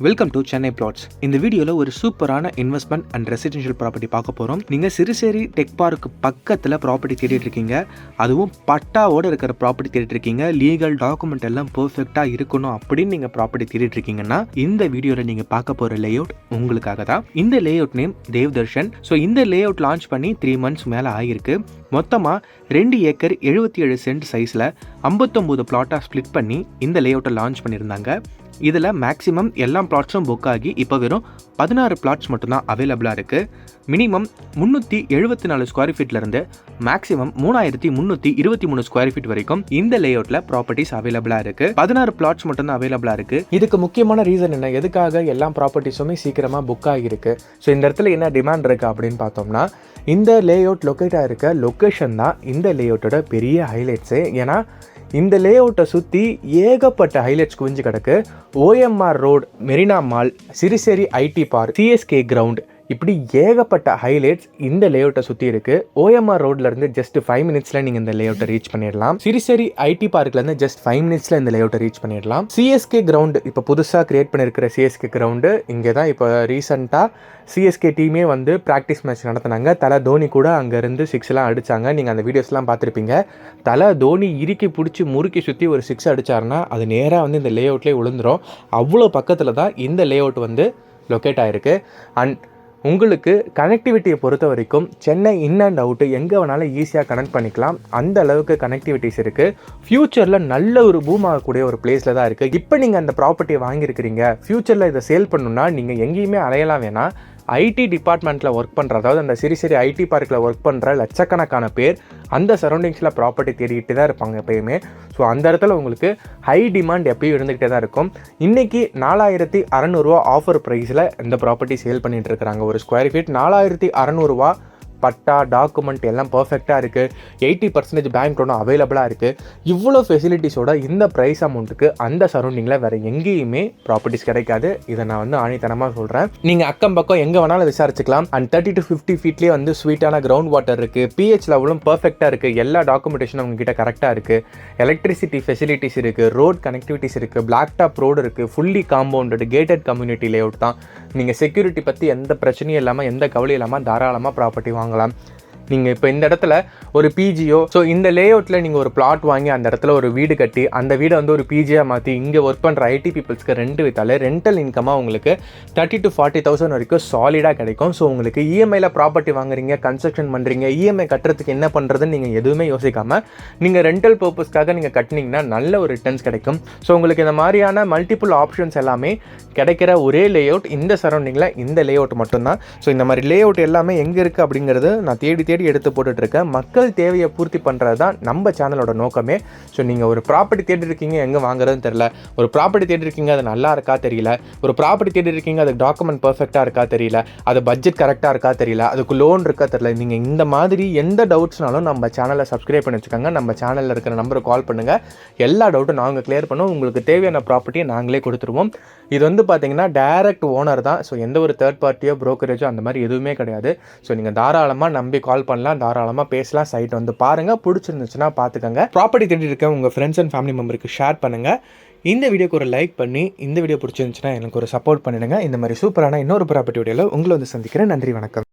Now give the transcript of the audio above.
Welcome to Chennai plots. இந்த வீடியோவில் ஒரு சூப்பரான இன்வெஸ்ட்மெண்ட் அண்ட் ரெசிடென்ஷியல் ப்ராப்பர்ட்டி பார்க்க போகிறோம். நீங்கள் சிறுசேரி டெக் பார்க்கு பக்கத்தில் ப்ராப்பர்ட்டி தேடிட்டு இருக்கீங்க, அதுவும் பட்டாவோடு இருக்கிற ப்ராப்பர்ட்டி தேடிட்டு இருக்கீங்க, லீகல் டாக்குமெண்ட் எல்லாம் பர்ஃபெக்டாக இருக்கணும் அப்படின்னு நீங்கள் ப்ராப்பர்ட்டி தேடிட்டு இருக்கீங்கன்னா இந்த வீடியோவில் நீங்கள் பார்க்க போகிற லேஅவுட் உங்களுக்காக தான். இந்த லேஅவுட் நேம் தேவ்தர்ஷன். ஸோ இந்த லேஅவுட் லான்ச் பண்ணி 3 months மேலே ஆகிருக்கு. மொத்தமாக 2 ஏக்கர் 77 சென்ட் சைஸில் 59 பிளாட்டாக ஸ்ப்ளிட் பண்ணி இந்த லேஅவுட்டை லான்ச் பண்ணியிருந்தாங்க. இதில் மேக்ஸிமம் எல்லா பிளாட்ஸும் புக் ஆகி இப்போ வெறும் 16 பிளாட்ஸ் மட்டும்தான் அவைலபிளாக இருக்குது. மினிமம் 374 ஸ்கொயர் ஃபீட்லேருந்து மேக்ஸிமம் 3323 ஸ்கொயர் ஃபீட் வரைக்கும் இந்த லேஅவுட்டில் ப்ராப்பர்ட்டிஸ் அவைலபிளாக இருக்குது. 16 பிளாட்ஸ் மட்டும்தான் அவைலபிளாக இருக்குது. இதுக்கு முக்கியமான ரீசன் என்ன, எதுக்காக எல்லா ப்ராப்பர்ட்டிஸுமே சீக்கிரமாக புக் ஆகியிருக்கு. ஸோ இந்த இடத்துல என்ன டிமாண்ட் இருக்குது அப்படின்னு பார்த்தோம்னா, இந்த லேஅவுட் லொக்கேட் ஆகிருக்க லொக்கேஷன் தான் இந்த லேஅவுட்டோட பெரிய ஹைலைட்ஸு. ஏன்னா இந்த லேஅவுட்டை சுற்றி ஏகப்பட்ட ஹைலைட்ஸ் குவிஞ்சு கிடக்கு. OMR road, Marina mall, Siruseri IT park, CSK ground, இப்படி ஏகப்பட்ட ஹைலைட்ஸ் இந்த லேஅவுட்டை சுற்றி இருக்குது. OMR ரோட்லேருந்து ஜஸ்ட் 5 minutesல நீங்கள் இந்த லேஅவுட்டை ரீச் பண்ணிடலாம். சிறுசேரி ஐடி பார்க்லேருந்து ஜஸ்ட் 5 minutesல இந்த லேஅவுட்டை ரீச் பண்ணிடலாம். CSK கிரவுண்டு, இப்போ புதுசாக கிரியேட் பண்ணியிருக்கிற CSK கிரவுண்டு, இங்கே தான் இப்போ ரீசெண்டாக CSK டீமே வந்து ப்ராக்டிஸ் மேட்ச் நடத்தினாங்க. தலை தோனி கூட அங்கேருந்து 6 அடித்தாங்க. நீங்கள் அந்த வீடியோஸ்லாம் பார்த்துருப்பீங்க. தலை தோனி இறுக்கி பிடிச்சி முறுக்கி சுற்றி ஒரு 6 அடித்தாருன்னா அது நேராக வந்து இந்த லேஅவுட்லேயே விழுந்துடும். அவ்வளோ பக்கத்தில் தான் இந்த லேஅவுட் வந்து லொக்கேட் ஆகிருக்கு. அண்ட் உங்களுக்கு கனெக்டிவிட்டியை பொறுத்த வரைக்கும் சென்னை இன் அண்ட் அவுட்டு எங்கே வேணாலும் ஈஸியாக கனெக்ட் பண்ணிக்கலாம். அந்த அளவுக்கு கனெக்டிவிட்டிஸ் இருக்குது. ஃப்யூச்சரில் நல்ல ஒரு பூம் ஆகக்கூடிய ஒரு பிளேஸில் தான் இருக்குது. இப்போ நீங்கள் அந்த ப்ராப்பர்ட்டியை வாங்கியிருக்கிறீங்க, ஃப்யூச்சரில் இதை சேல் பண்ணணுன்னா நீங்கள் எங்கேயுமே அலையலாம் வேணாம். ஐடி டிபார்ட்மெண்ட்டில் ஒர்க் பண்ணுற, அதாவது அந்த சிறுசேரி ஐடி பார்க்கில் ஒர்க் பண்ணுற லட்சக்கணக்கான பேர் அந்த சரௌண்டிங்ஸில் ப்ராப்பர்ட்டி தேடிக்கிட்டு தான் இருப்பாங்க எப்பயுமே. ஸோ அந்த இடத்துல உங்களுக்கு ஹை டிமாண்ட் எப்பயும் இருந்துக்கிட்டே தான் இருக்கும். இன்றைக்கி 4600 ஆஃபர் ப்ரைஸில் இந்த ப்ராப்பர்ட்டி சேல் பண்ணிகிட்டு இருக்கிறாங்க. ஒரு ஸ்கொயர் ஃபீட் 4600 பட்டா டாக்குமெண்ட் எல்லாம் பர்ஃபெக்டாக இருக்குது. 80% பேங்க் லோனும் அவைலபிளாக இருக்குது. இவ்வளோ ஃபெசிலிட்டிஸோட இந்த ப்ரைஸ் அமௌண்ட்டுக்கு அந்த சரௌண்டிங்கில் வேறு எங்கேயுமே ப்ராப்பர்ட்டிஸ் கிடைக்காது. இதை நான் வந்து ஆணித்தனமாக சொல்கிறேன். நீங்கள் அக்கம் பக்கம் எங்கே வேணாலும் விசாரிச்சுக்கலாம். அண்ட் 30 to 50 ஃபீட்லேயே வந்து ஸ்வீட்டான கிரவுண்ட் வாட்டர் இருக்குது. pH லெவலும் பர்ஃபெக்டாக இருக்குது. எல்லா டாக்குமெண்டேஷனும் உங்ககிட்ட கரெக்டாக இருக்குது. எலக்ட்ரிசிட்டி ஃபெசிலிட்டிஸ் இருக்குது. ரோட் கனெக்டிவிட்டிஸ் இருக்குது. பிளாக் டாப் ரோடு இருக்குது. Fully compounded gated community layout தான். நீங்கள் செக்யூரிட்டி பற்றி எந்த பிரச்சனையும் இல்லாமல், எந்த கவலையும் இல்லாமல் தாராளமாக ப்ராப்பர்ட்டி வாங்கலாம். நீங்கள் இப்போ இந்த இடத்துல ஒரு பிஜியோ, ஸோ இந்த லேஅவுட்டில் நீங்கள் ஒரு பிளாட் வாங்கி அந்த இடத்துல ஒரு வீடு கட்டி அந்த வீடை வந்து ஒரு பிஜியாக மாற்றி இங்கே ஒர்க் பண்ணுற ஐடி பீப்புள்ஸ்க்கு ரெண்ட் வித்தாலே ரெண்டல் இன்கமாக உங்களுக்கு 30,000 to 40,000 வரைக்கும் சாலிடாக கிடைக்கும். ஸோ உங்களுக்கு இஎம்ஐயில் ப்ராப்பர்ட்டி வாங்குறீங்க, கன்ஸ்ட்ரக்ஷன் பண்ணுறீங்க, இஎம்ஐ கட்டுறதுக்கு என்ன பண்ணுறதுன்னு நீங்கள் எதுவுமே யோசிக்காமல் நீங்கள் ரெண்டல் பர்பஸ்க்காக நீங்கள் கட்டினீங்கன்னா நல்ல ஒரு ரிட்டர்ன்ஸ் கிடைக்கும். ஸோ உங்களுக்கு இந்த மாதிரியான மல்டிபிள் ஆப்ஷன்ஸ் எல்லாமே கிடைக்கிற ஒரே லேஅவுட் இந்த சரௌண்டிங்கில் இந்த லேஅவுட் மட்டும்தான். ஸோ இந்த மாதிரி லேஅவுட் எல்லாமே எங்கே இருக்குது அப்படிங்கிறது நான் தேடி எடுத்து போட்டுட்ருக்கேன். மக்கள் தேவையை பூர்த்தி பண்ணுறது தான் நம்ம சேனலோட நோக்கமே. ஸோ நீங்கள் ஒரு ப்ராப்பர்ட்டி தேடி இருக்கீங்க, எங்கே வாங்குறதுன்னு தெரியல, ஒரு ப்ராப்பர்ட்டி தேடி இருக்கீங்க அது நல்லா இருக்கா தெரியல, ஒரு ப்ராப்பர்ட்டி தேடி இருக்கீங்க அதுக்கு டாக்குமெண்ட் பர்ஃபெக்டாக இருக்கா தெரியல, அது பட்ஜெட் கரெக்டாக இருக்கா தெரியல, அதுக்கு லோன் இருக்கா தெரியல, நீங்கள் இந்த மாதிரி எந்த டவுட்ஸ்னாலும் நம்ம சேனலை சப்ஸ்கிரைப் பண்ணி வச்சுக்கோங்க. நம்ம சேனலில் இருக்கிற நம்பருக்கு கால் பண்ணுங்கள். எல்லா டவுட்டும் நாங்கள் கிளியர் பண்ணுவோம். உங்களுக்கு தேவையான ப்ராப்பர்ட்டியை நாங்களே கொடுத்துருவோம். இது வந்து பார்த்தீங்கன்னா டைரக்ட் ஓனர் தான். ஸோ எந்த ஒரு தேர்ட் பார்ட்டியோ ப்ரோக்கரேஜோ அந்த மாதிரி எதுவுமே கிடையாது. ஸோ நீங்கள் தாராளமாக நம்பி கால் பண்ணலாம், தாராளமாக பேசலாம். சைட் வந்து பாருங்கள், பிடிச்சிருந்துச்சுன்னா பார்த்துக்கங்க. ப்ராப்பர்ட்டி தேடி இருக்க உங்கள் ஃப்ரெண்ட்ஸ் அண்ட் ஃபேமிலி மெம்பருக்கு ஷேர் பண்ணுங்கள். இந்த வீடியோக்கு ஒரு லைக் பண்ணி இந்த வீடியோ பிடிச்சிருந்துச்சுன்னா எனக்கு ஒரு சப்போர்ட் பண்ணிடுங்க. இந்த மாதிரி சூப்பரான இன்னொரு ப்ராப்பர்ட்டி வீடியோவில் உங்களை வந்து சந்திக்கிறேன். நன்றி, வணக்கம்.